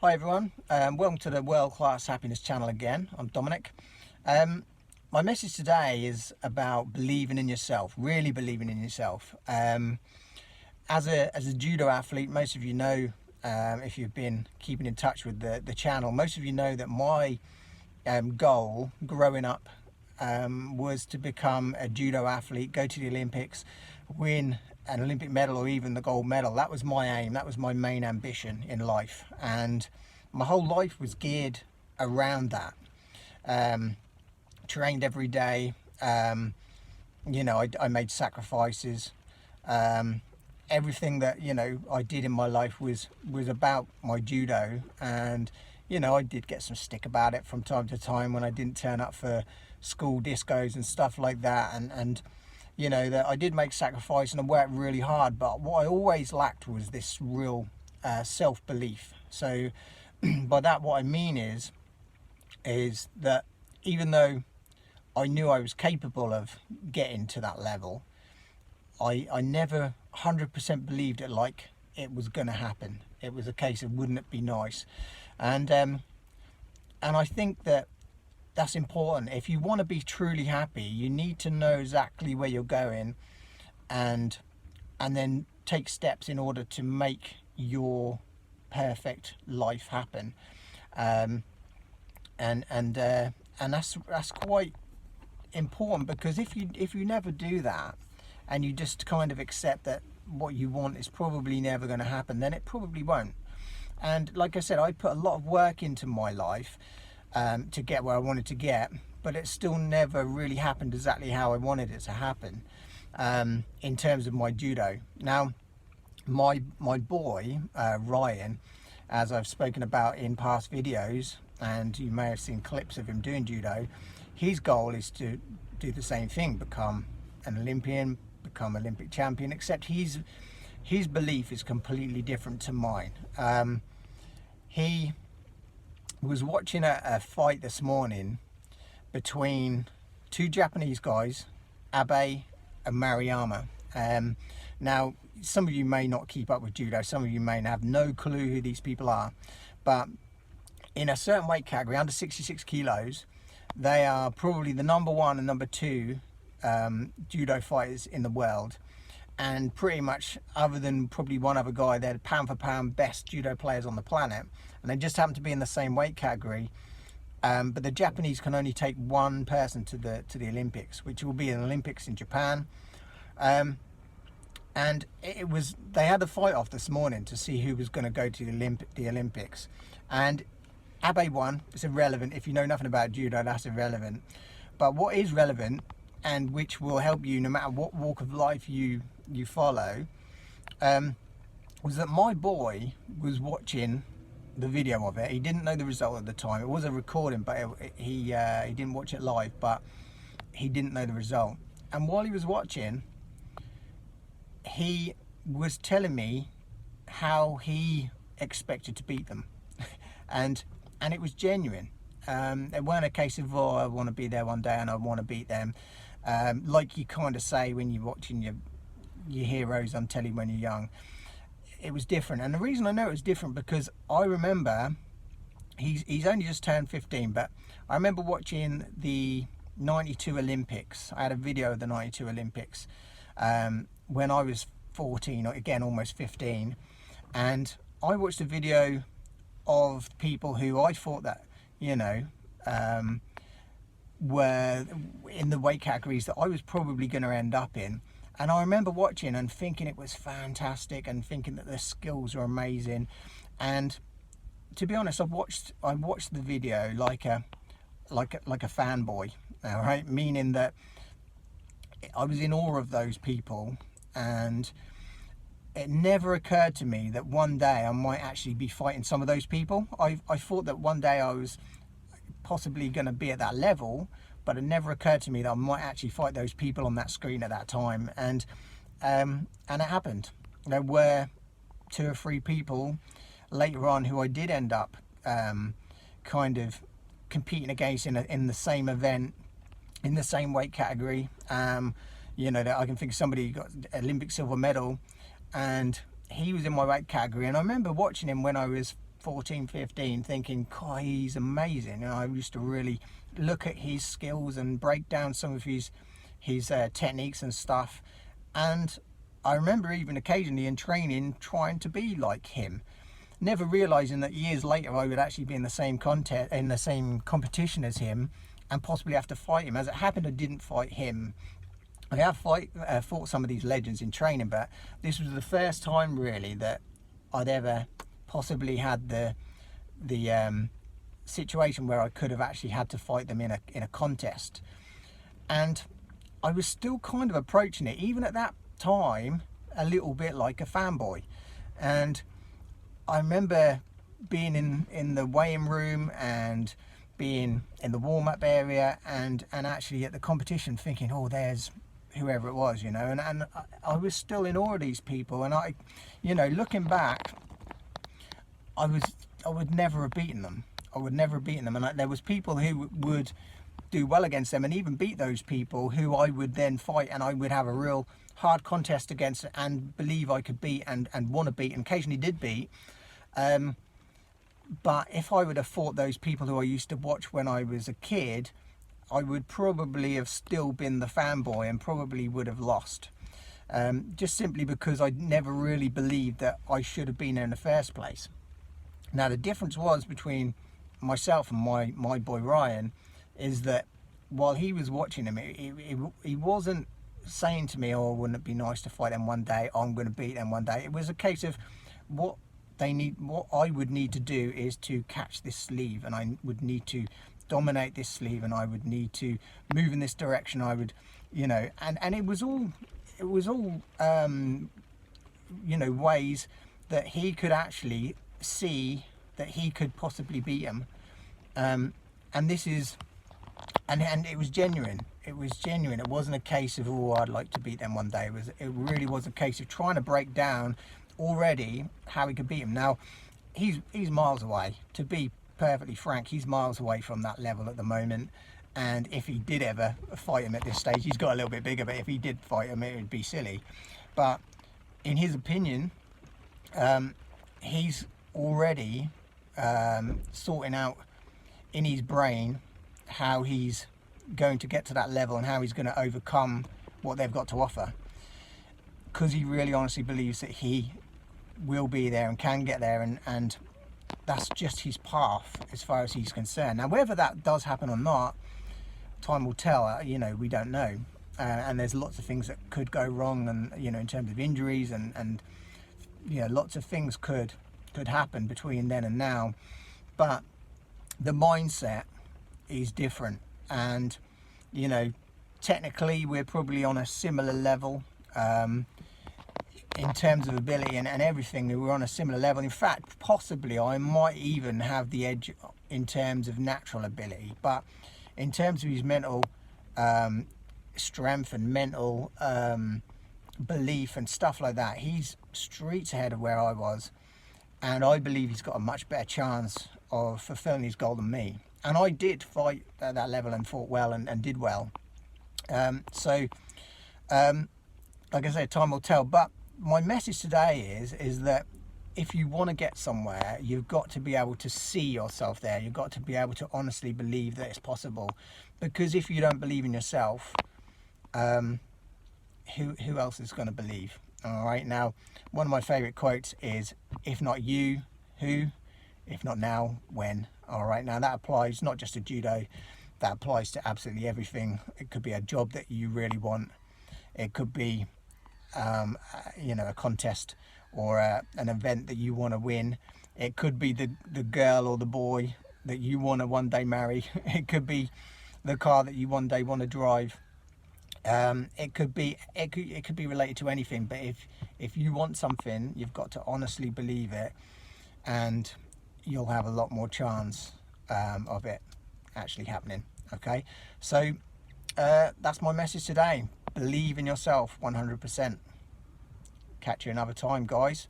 Hi everyone, welcome to the World Class Happiness channel again. I'm Dominic. My message today is about believing in yourself, really believing in yourself. As a judo athlete, most of you know, if you've been keeping in touch with the channel, most of you know that my goal growing up was to become a judo athlete, go to the Olympics, win an Olympic medal or even the gold medal. That was my aim, that was my main ambition in life, and my whole life was geared around that. Trained every day, you know, I made sacrifices. Everything that, you know, I did in my life was about my judo, and you know, I did get some stick about it from time to time when I didn't turn up for school discos and stuff like that, and you know, that I did make sacrifice and I worked really hard, but what I always lacked was this real self-belief. So by that, what I mean is that even though I knew I was capable of getting to that level, I never 100% believed it like it was going to happen. It was a case of, wouldn't it be nice? And I think that's important. If you want to be truly happy, you need to know exactly where you're going, and then take steps in order to make your perfect life happen. And that's quite important, because if you never do that, and you just kind of accept that what you want is probably never going to happen, then it probably won't. And like I said, I put a lot of work into my life to get where I wanted to get, but it still never really happened exactly how I wanted it to happen, in terms of my judo. Now, my boy Ryan, as I've spoken about in past videos, and you may have seen clips of him doing judo, his goal is to do the same thing, become an Olympian, become Olympic champion, except his belief is completely different to mine. He was watching a fight this morning between two Japanese guys, Abe and Mariyama. Now, some of you may not keep up with judo, some of you may have no clue who these people are, but in a certain weight category, under 66 kilos, they are probably the number one and number two judo fighters in the world, and pretty much, other than probably one other guy, they're pound for pound best judo players on the planet, and they just happen to be in the same weight category. But the Japanese can only take one person to the Olympics, which will be an Olympics in Japan. And they had a fight off this morning to see who was going to go to the Olympics, and Abe won. It's irrelevant. If you know nothing about judo, that's irrelevant. But what is relevant, and which will help you no matter what walk of life you follow, was that my boy was watching the video of it. He didn't know the result at the time. It was a recording, but he didn't watch it live, but he didn't know the result. And while he was watching, he was telling me how he expected to beat them. and it was genuine. It weren't a case of, oh, I want to be there one day and I want to beat them, like you kind of say when you're watching your heroes on telly when you're young. It was different, and the reason I know it was different, because I remember he's only just turned 15, but I remember watching the 92 Olympics. I had a video of the 92 Olympics when I was 14, or again almost 15, and I watched a video of people who I thought that, you know, were in the weight categories that I was probably going to end up in. And I remember watching and thinking it was fantastic, and thinking that their skills were amazing. And to be honest, I watched the video like a fanboy, all right, meaning that I was in awe of those people, and it never occurred to me that one day I might actually be fighting some of those people. I thought that one day I was possibly going to be at that level, but it never occurred to me that I might actually fight those people on that screen at that time. And it happened. There were 2 or 3 people later on who I did end up kind of competing against in the same event, in the same weight category. You know, that I can think of somebody who got Olympic silver medal, and he was in my weight category. And I remember watching him when I was 14, 15, thinking, God, he's amazing. And I used to really look at his skills and break down some of his techniques and stuff. And I remember even occasionally in training trying to be like him, never realizing that years later I would actually be in the same competition as him and possibly have to fight him. As it happened, I didn't fight him. I have fought some of these legends in training, but this was the first time really that I'd ever possibly had the situation where I could have actually had to fight them in a contest. And I was still kind of approaching it, even at that time, a little bit like a fanboy. And I remember being in the weighing room and being in the warm-up area and actually at the competition thinking, oh, there's whoever it was, you know, and I was still in awe of these people. And I, you know, looking back, I would never have beaten them. I would never have beaten them. And there was people who would do well against them and even beat those people who I would then fight, and I would have a real hard contest against and believe I could beat and want to beat, and occasionally did beat. But if I would have fought those people who I used to watch when I was a kid, I would probably have still been the fanboy and probably would have lost. Just simply because I never really believed that I should have been there in the first place. Now, the difference was between myself and my boy Ryan is that while he was watching him, he wasn't saying to me, oh, wouldn't it be nice to fight them one day? I'm going to beat them one day. It was a case of what I would need to do is to catch this sleeve, and I would need to dominate this sleeve, and I would need to move in this direction. I would, you know, and it was all you know, ways that he could actually see that he could possibly beat him. And this is, and it was genuine. It was genuine. It wasn't a case of, oh, I'd like to beat them one day. It really was a case of trying to break down already how he could beat him. Now, he's miles away. To be perfectly frank, he's miles away from that level at the moment. And if he did ever fight him at this stage, he's got a little bit bigger, but if he did fight him, it would be silly. But in his opinion, he's already sorting out in his brain how he's going to get to that level and how he's going to overcome what they've got to offer, because he really honestly believes that he will be there and can get there, and that's just his path as far as he's concerned. Now, whether that does happen or not, time will tell. You know, we don't know, and there's lots of things that could go wrong, and you know, in terms of injuries and you know, lots of things could happen between then and now. But the mindset is different, and you know, technically we're probably on a similar level in terms of ability and everything. We're on a similar level. In fact, possibly I might even have the edge in terms of natural ability, but in terms of his mental strength and mental belief and stuff like that, he's streets ahead of where I was, and I believe he's got a much better chance of fulfilling his goal than me. And I did fight at that level and fought well and did well. Like I said, time will tell. But my message today is that if you want to get somewhere, you've got to be able to see yourself there. You've got to be able to honestly believe that it's possible. Because if you don't believe in yourself, who else is going to believe? All right. Now, one of my favorite quotes is, if not you, who? If not now, when? All right. Now, that applies not just to judo. That applies to absolutely everything. It could be a job that you really want. It could be, you know, a contest or an event that you want to win. It could be the girl or the boy that you want to one day marry. It could be the car that you one day want to drive. It could be related to anything. But if you want something, you've got to honestly believe it, and you'll have a lot more chance of it actually happening. Okay, so that's my message today. Believe in yourself 100%. Catch you another time, guys.